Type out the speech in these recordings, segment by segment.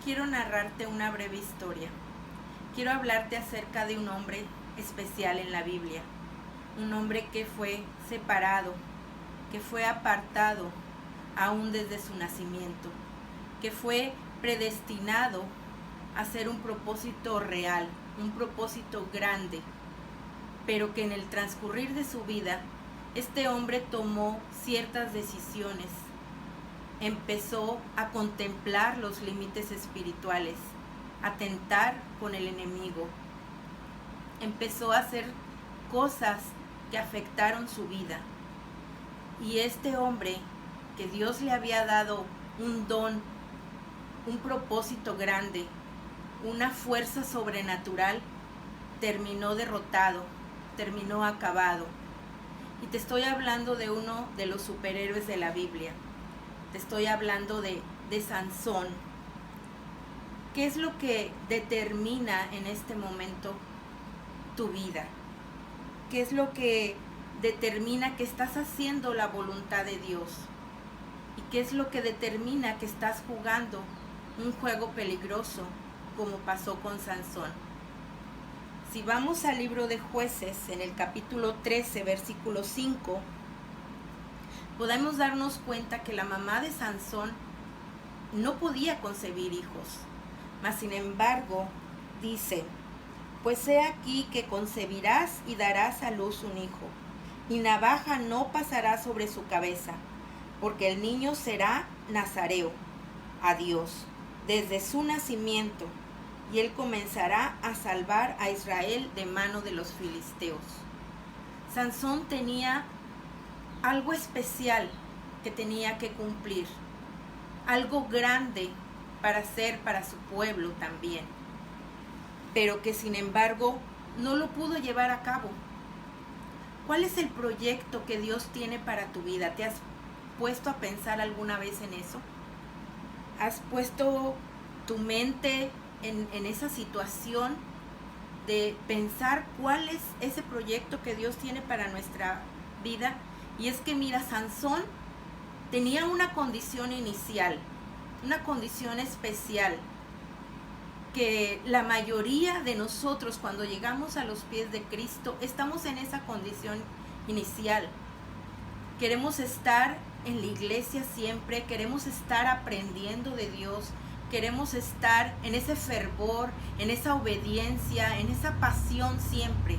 quiero narrarte una breve historia. Quiero hablarte acerca de un hombre especial en la Biblia. Un hombre que fue separado, que fue apartado aún desde su nacimiento, que fue predestinado a hacer un propósito real, un propósito grande, pero que en el transcurrir de su vida, este hombre tomó ciertas decisiones. Empezó a contemplar los límites espirituales, a tentar con el enemigo. Empezó a hacer cosas que afectaron su vida. Y este hombre, que Dios le había dado un don, un propósito grande, una fuerza sobrenatural, terminó derrotado, terminó acabado. Y te estoy hablando de uno de los superhéroes de la Biblia. Te estoy hablando de Sansón. ¿Qué es lo que determina en este momento tu vida? ¿Qué es lo que determina que estás haciendo la voluntad de Dios? ¿Y qué es lo que determina que estás jugando un juego peligroso como pasó con Sansón? Si vamos al libro de Jueces, en el capítulo 13, versículo 5, podemos darnos cuenta que la mamá de Sansón no podía concebir hijos. Mas sin embargo, dice: pues he aquí que concebirás y darás a luz un hijo, y navaja no pasará sobre su cabeza, porque el niño será nazareo a Dios desde su nacimiento, y él comenzará a salvar a Israel de mano de los filisteos. Sansón tenía algo especial que tenía que cumplir, algo grande para hacer para su pueblo también, pero que sin embargo no lo pudo llevar a cabo. ¿Cuál es el proyecto que Dios tiene para tu vida? ¿Te has puesto a pensar alguna vez en eso? ¿Has puesto tu mente en esa situación de pensar cuál es ese proyecto que Dios tiene para nuestra vida? Y es que mira, Sansón tenía una condición inicial, una condición especial, que la mayoría de nosotros cuando llegamos a los pies de Cristo estamos en esa condición inicial. Queremos estar en la iglesia siempre, queremos estar aprendiendo de Dios, queremos estar en ese fervor, en esa obediencia, en esa pasión siempre.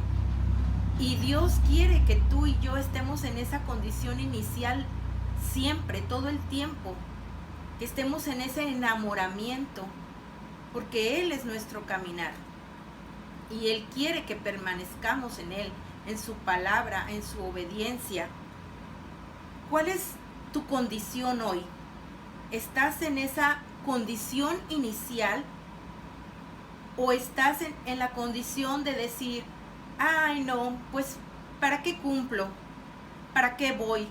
Y Dios quiere que tú y yo estemos en esa condición inicial siempre, todo el tiempo, que estemos en ese enamoramiento, porque Él es nuestro caminar. Y Él quiere que permanezcamos en Él, en su palabra, en su obediencia. ¿Cuál es tu condición hoy? ¿Estás en esa condición inicial o estás en la condición de decir: ay no, pues ¿para qué cumplo? ¿Para qué voy?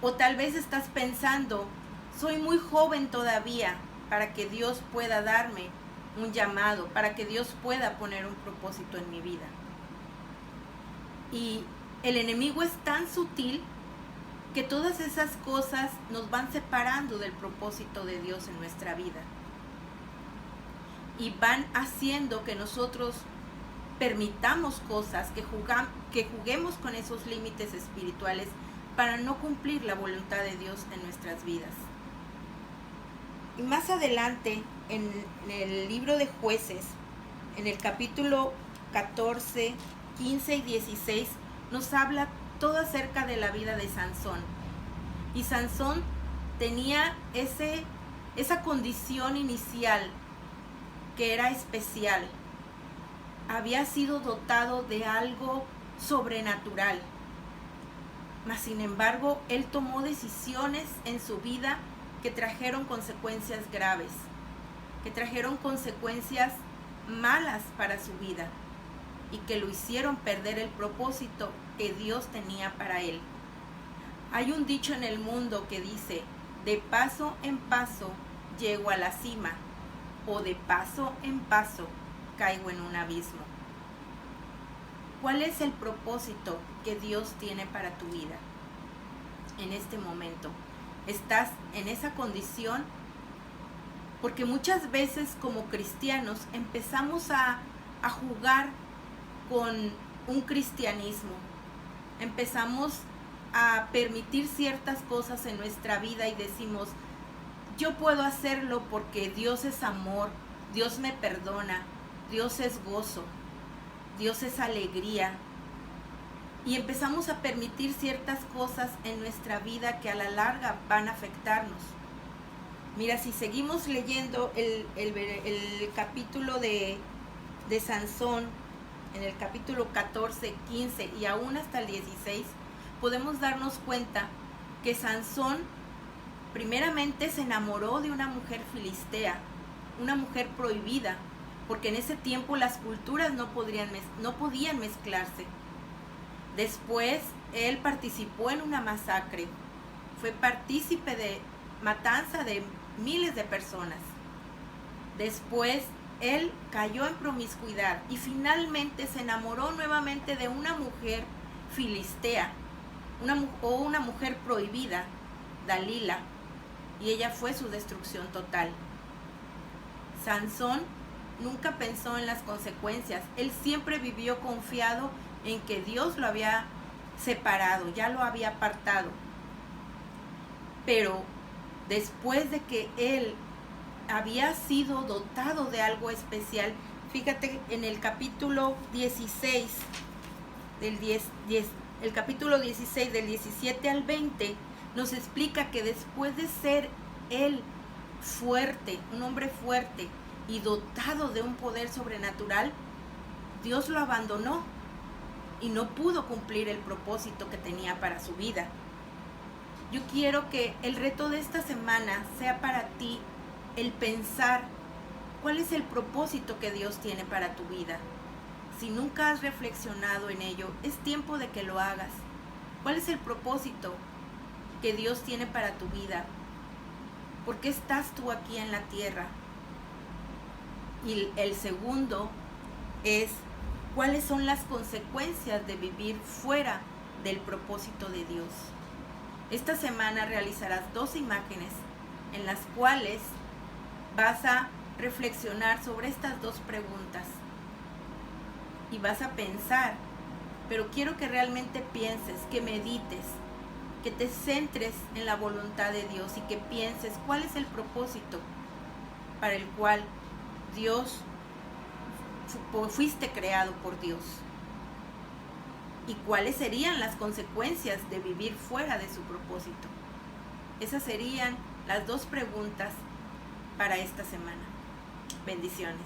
O tal vez estás pensando: soy muy joven todavía para que Dios pueda darme un llamado, para que Dios pueda poner un propósito en mi vida. Y el enemigo es tan sutil que todas esas cosas nos van separando del propósito de Dios en nuestra vida. Y van haciendo que nosotros permitamos cosas, que juguemos con esos límites espirituales para no cumplir la voluntad de Dios en nuestras vidas. Y más adelante, en el libro de Jueces, en el capítulo 14, 15 y 16, nos habla todo acerca de la vida de Sansón. Y Sansón tenía esa condición inicial que era especial. Había sido dotado de algo sobrenatural. Mas sin embargo, él tomó decisiones en su vida que trajeron consecuencias graves, que trajeron consecuencias malas para su vida y que lo hicieron perder el propósito que Dios tenía para él. Hay un dicho en el mundo que dice: de paso en paso llego a la cima, o de paso en paso caigo en un abismo. ¿Cuál es el propósito que Dios tiene para tu vida en este momento? ¿Estás en esa condición Porque muchas veces como cristianos empezamos a jugar con un cristianismo. Empezamos a permitir ciertas cosas en nuestra vida y decimos, yo puedo hacerlo porque Dios es amor, Dios me perdona, Dios es gozo, Dios es alegría. Y empezamos a permitir ciertas cosas en nuestra vida que a la larga van a afectarnos. Mira, si seguimos leyendo el capítulo de Sansón, en el capítulo 14, 15 y aún hasta el 16, podemos darnos cuenta que Sansón primeramente se enamoró de una mujer filistea, una mujer prohibida, porque en ese tiempo las culturas no podían mezclarse. Después él participó en una masacre, fue partícipe de matanza de miles de personas. Después él cayó en promiscuidad y finalmente se enamoró nuevamente de una mujer filistea, una mujer prohibida, Dalila, y ella fue su destrucción total. Sansón nunca pensó en las consecuencias, él siempre vivió confiado en que Dios lo había separado, ya lo había apartado. Pero después de que él había sido dotado de algo especial, fíjate en el capítulo 16 el capítulo 16 del 17 al 20 nos explica que después de ser él fuerte, un hombre fuerte y dotado de un poder sobrenatural, Dios lo abandonó y no pudo cumplir el propósito que tenía para su vida. Yo quiero que el reto de esta semana sea para ti el pensar cuál es el propósito que Dios tiene para tu vida. Si nunca has reflexionado en ello, es tiempo de que lo hagas. ¿Cuál es el propósito que Dios tiene para tu vida? ¿Por qué estás tú aquí en la tierra? Y el segundo es, ¿cuáles son las consecuencias de vivir fuera del propósito de Dios? Esta semana realizarás 2 imágenes en las cuales vas a reflexionar sobre estas 2 preguntas y vas a pensar, pero quiero que realmente pienses, que medites, que te centres en la voluntad de Dios y que pienses cuál es el propósito para el cual fuiste creado por Dios y cuáles serían las consecuencias de vivir fuera de su propósito. Esas serían las 2 preguntas para esta semana. Bendiciones.